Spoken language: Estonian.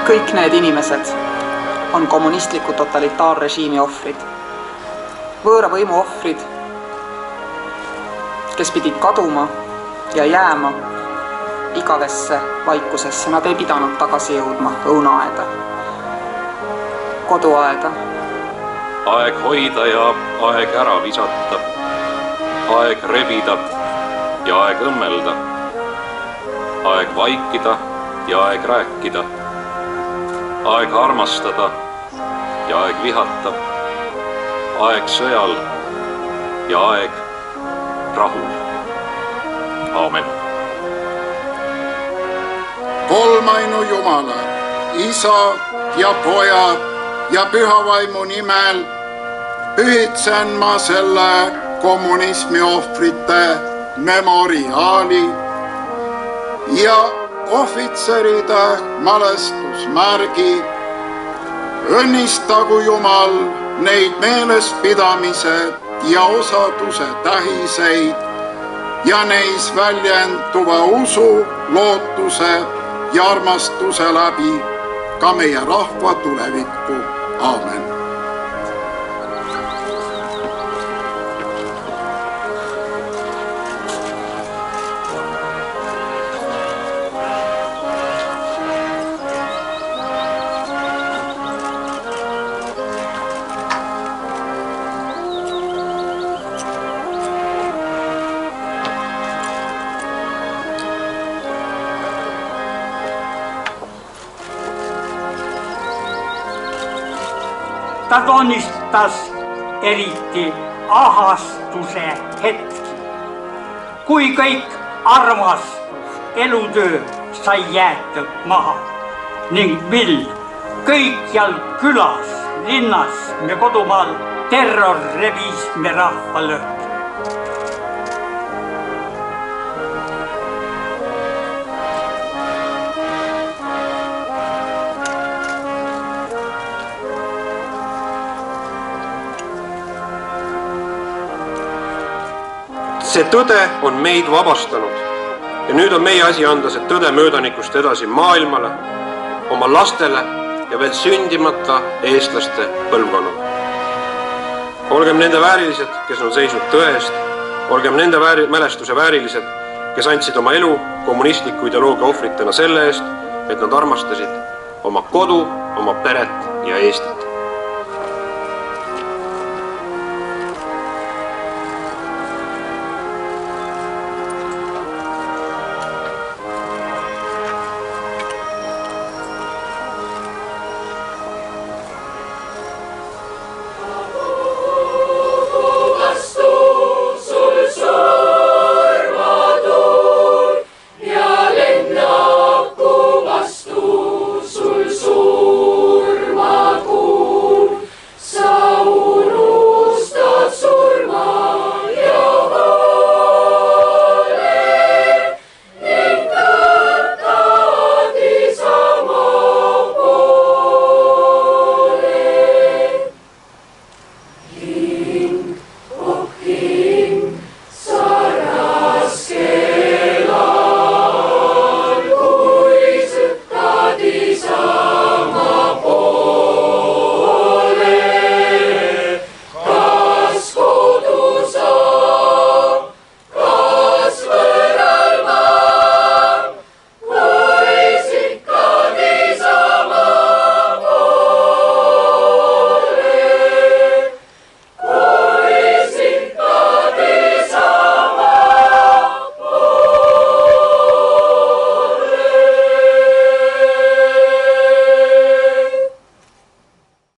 Kõik need inimesed on kommunistliku totalitaarrežiimi ohvrid. Võõra võimu ohvrid, kes pidid kaduma ja jääma igavesse vaikusesse. Nad ei pidanud tagasi jõudma õunaaeda, koduaeda. Aeg hoida ja aeg ära visata. Aeg rebida ja aeg õmmelda. Aeg vaikida ja aeg rääkida. Aeg armastada ja aeg vihata. Aeg sõjal ja aeg rahul. Aamen. Kolmainu Jumala, Isa ja Poja ja Pühavaimu nimel pühitsen ma selle kommunismi ohvrite memoriaali ja ohvitseride mälestusmärgi. Õnnistagu Jumal neid meelespidamise ja osaduse tähiseid ja neis väljenduva usu, lootuse ja armastuse läbi ka meie rahva tulevikku. Aamen. Ta tunnistas eriti ahastuse hetki, kui kõik armastus, elutöö sai jäetud maha ning mil kõikjal külas, linnas ja kodumaal terror rebis me rahva lõhki. See tõde on meid vabastanud ja nüüd on meie asi anda see tõde möödanikust edasi maailmale, oma lastele ja veel sündimata eestlaste põlvkonnale. Olgem nende väärilised, kes on seisnud tõe eest, olgem nende mälestuse väärilised, kes andsid oma elu kommunistliku ideoloogia ohvritena selle eest, et nad armastasid oma kodu, oma peret ja Eestit.